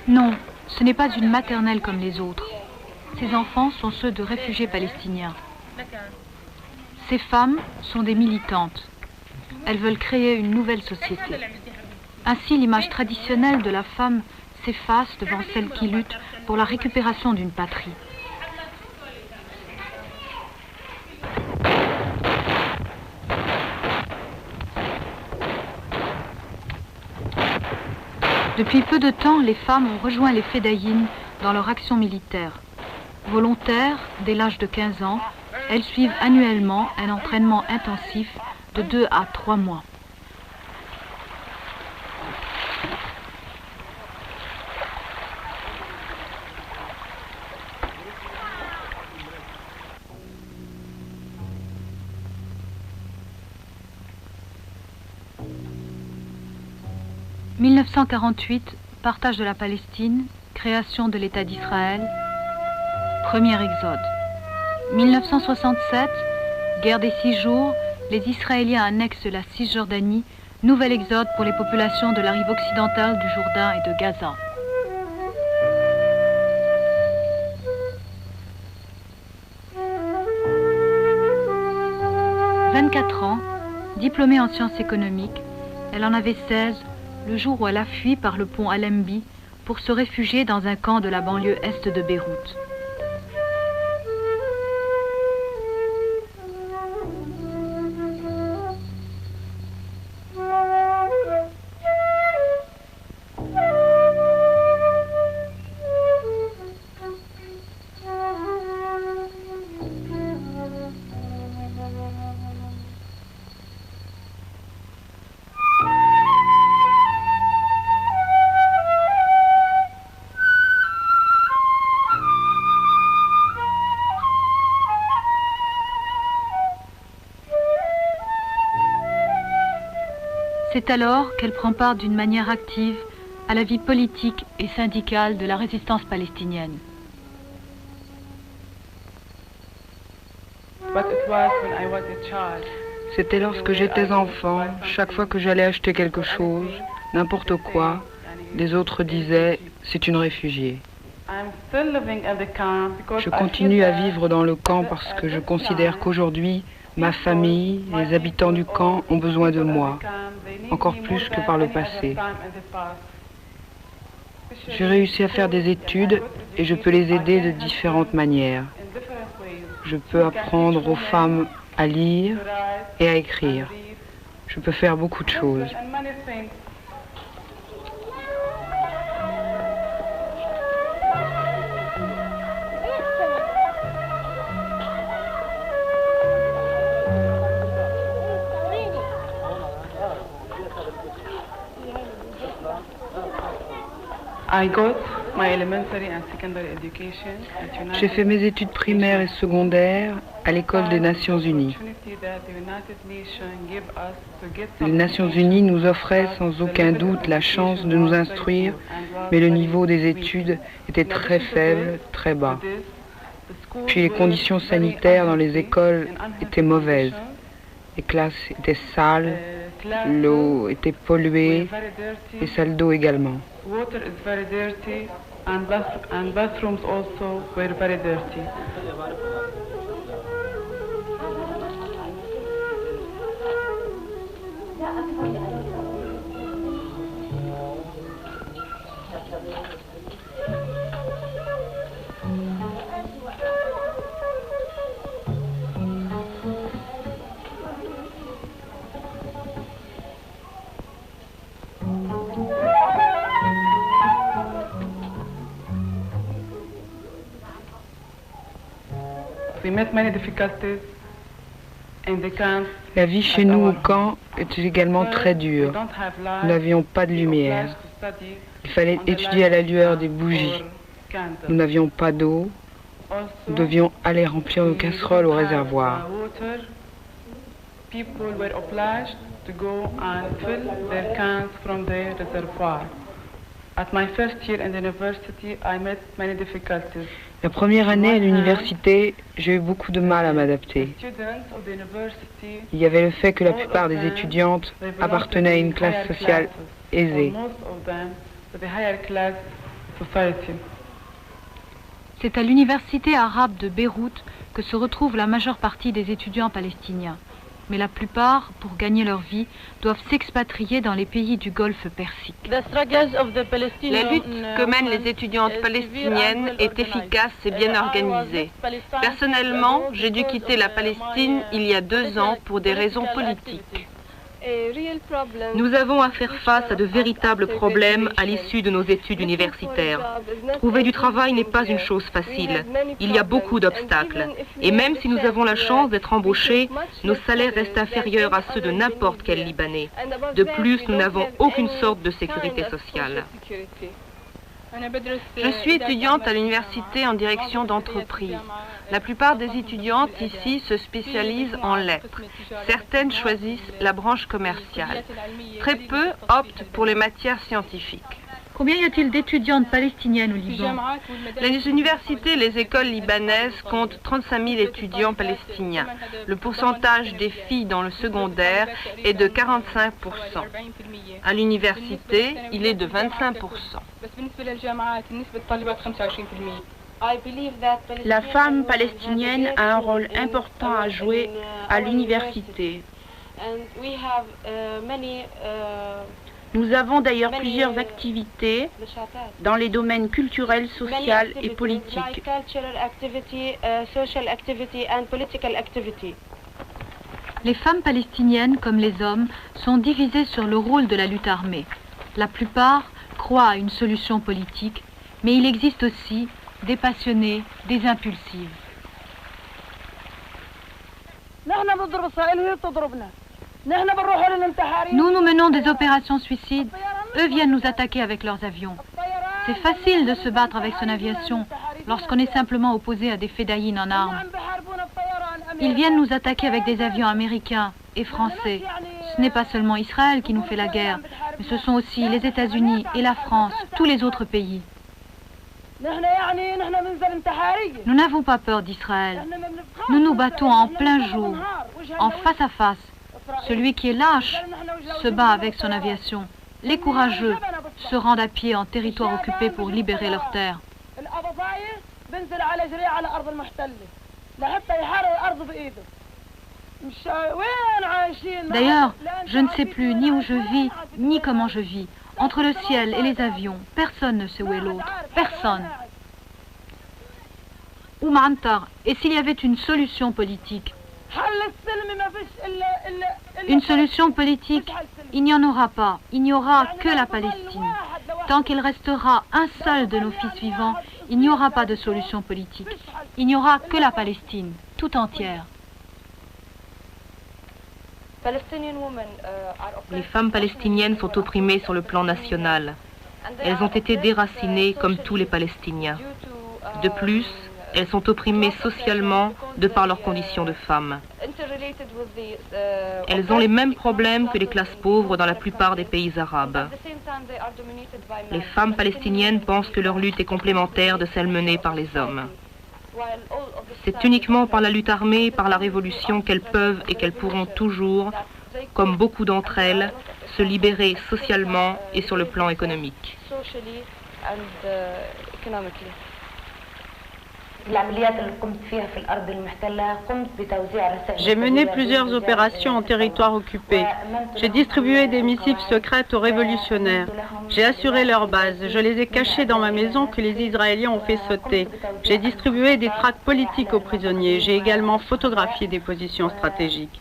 Non, ce n'est pas une maternelle comme les autres. Ces enfants sont ceux de réfugiés palestiniens. Ces femmes sont des militantes. Elles veulent créer une nouvelle société. Ainsi, l'image traditionnelle de la femme s'efface devant celle qui lutte pour la récupération d'une patrie. Depuis peu de temps, les femmes ont rejoint les Fedayines dans leur action militaire. Volontaires, dès l'âge de 15 ans, elles suivent annuellement un entraînement intensif de 2 à 3 mois. « 1948, partage de la Palestine, création de l'État d'Israël, premier exode. 1967, guerre des 6 jours, les Israéliens annexent la Cisjordanie, nouvel exode pour les populations de la rive occidentale du Jourdain et de Gaza. « 24 ans, diplômée en sciences économiques, elle en avait 16 le jour où elle a fui par le pont Allenby pour se réfugier dans un camp de la banlieue est de Beyrouth. C'est alors qu'elle prend part d'une manière active à la vie politique et syndicale de la résistance palestinienne. C'était lorsque j'étais enfant, chaque fois que j'allais acheter quelque chose, n'importe quoi, les autres disaient « c'est une réfugiée ». Je continue à vivre dans le camp parce que je considère qu'aujourd'hui, ma famille, les habitants du camp ont besoin de moi, encore plus que par le passé. J'ai réussi à faire des études et je peux les aider de différentes manières. Je peux apprendre aux femmes à lire et à écrire. Je peux faire beaucoup de choses. J'ai fait mes études primaires et secondaires à l'école des Nations Unies. Les Nations Unies nous offraient sans aucun doute la chance de nous instruire, mais le niveau des études était très faible, très bas. Puis les conditions sanitaires dans les écoles étaient mauvaises. Les classes étaient sales, l'eau était polluée, les salles d'eau également. Water is very dirty and bathrooms also were very dirty. La vie chez nous au camp était également très dure. Nous n'avions pas de lumière. Il fallait étudier à la lueur des bougies. Nous n'avions pas d'eau. Nous devions aller remplir nos casseroles au réservoir. At my first year in the university, I met many difficulties. La première année à l'université, j'ai eu beaucoup de mal à m'adapter. Il y avait le fait que la plupart des étudiantes appartenaient à une classe sociale aisée. C'est à l'université arabe de Beyrouth que se retrouve la majeure partie des étudiants palestiniens. Mais la plupart, pour gagner leur vie, doivent s'expatrier dans les pays du Golfe Persique. La lutte que mènent les étudiantes palestiniennes est efficace et bien organisée. Personnellement, j'ai dû quitter la Palestine il y a 2 ans pour des raisons politiques. Nous avons à faire face à de véritables problèmes à l'issue de nos études universitaires. Trouver du travail n'est pas une chose facile. Il y a beaucoup d'obstacles. Et même si nous avons la chance d'être embauchés, nos salaires restent inférieurs à ceux de n'importe quel Libanais. De plus, nous n'avons aucune sorte de sécurité sociale. Je suis étudiante à l'université en direction d'entreprise. La plupart des étudiantes ici se spécialisent en lettres. Certaines choisissent la branche commerciale. Très peu optent pour les matières scientifiques. Combien y a-t-il d'étudiantes palestiniennes au Liban? Les universités et les écoles libanaises comptent 35 000 étudiants palestiniens. Le pourcentage des filles dans le secondaire est de 45%. À l'université, il est de 25%. La femme palestinienne a un rôle important à jouer à l'université. Nous avons d'ailleurs plusieurs activités dans les domaines culturels, social et politiques. Les femmes palestiniennes, comme les hommes, sont divisées sur le rôle de la lutte armée. La plupart croient à une solution politique, mais il existe aussi des passionnées, des impulsives. Nous menons des opérations suicides, eux viennent nous attaquer avec leurs avions. C'est facile de se battre avec son aviation lorsqu'on est simplement opposé à des fédayines en armes. Ils viennent nous attaquer avec des avions américains et français. Ce n'est pas seulement Israël qui nous fait la guerre, mais ce sont aussi les États-Unis et la France, tous les autres pays. Nous n'avons pas peur d'Israël. Nous nous battons en plein jour, en face à face. Celui qui est lâche se bat avec son aviation. Les courageux se rendent à pied en territoire occupé pour libérer leurs terres. D'ailleurs, je ne sais plus ni où je vis, ni comment je vis. Entre le ciel et les avions, personne ne sait où est l'autre. Personne. Oumantar, et s'il y avait une solution politique? Une solution politique, il n'y en aura pas. Il n'y aura que la Palestine. Tant qu'il restera un seul de nos fils vivants, il n'y aura pas de solution politique. Il n'y aura que la Palestine, tout entière. Les femmes palestiniennes sont opprimées sur le plan national. Elles ont été déracinées comme tous les Palestiniens. De plus, elles sont opprimées socialement de par leurs conditions de femmes. Elles ont les mêmes problèmes que les classes pauvres dans la plupart des pays arabes. Les femmes palestiniennes pensent que leur lutte est complémentaire de celle menée par les hommes. C'est uniquement par la lutte armée et par la révolution qu'elles peuvent et qu'elles pourront toujours, comme beaucoup d'entre elles, se libérer socialement et sur le plan économique. J'ai mené plusieurs opérations en territoire occupé. J'ai distribué des missives secrètes aux révolutionnaires. J'ai assuré leur base. Je les ai cachées dans ma maison que les Israéliens ont fait sauter. J'ai distribué des tracts politiques aux prisonniers. J'ai également photographié des positions stratégiques.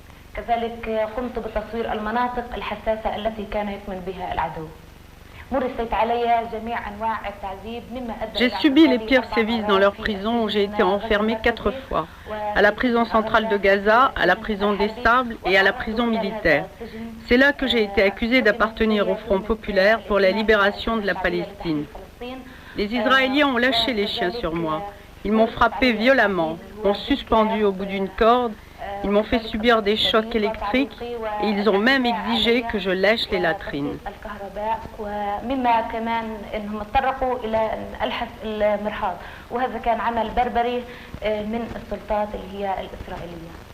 J'ai subi les pires sévices dans leur prison où j'ai été enfermée 4 fois. À la prison centrale de Gaza, à la prison des Sables et à la prison militaire. C'est là que j'ai été accusée d'appartenir au Front populaire pour la libération de la Palestine. Les Israéliens ont lâché les chiens sur moi. Ils m'ont frappé violemment, m'ont suspendu au bout d'une corde Ils m'ont fait subir des chocs électriques et ils ont même exigé que je lèche les latrines. مما كمان انهم تطرقوا الى الحس المرحاض وهذا كان عمل بربري من السلطات اللي هي الإسرائيلية.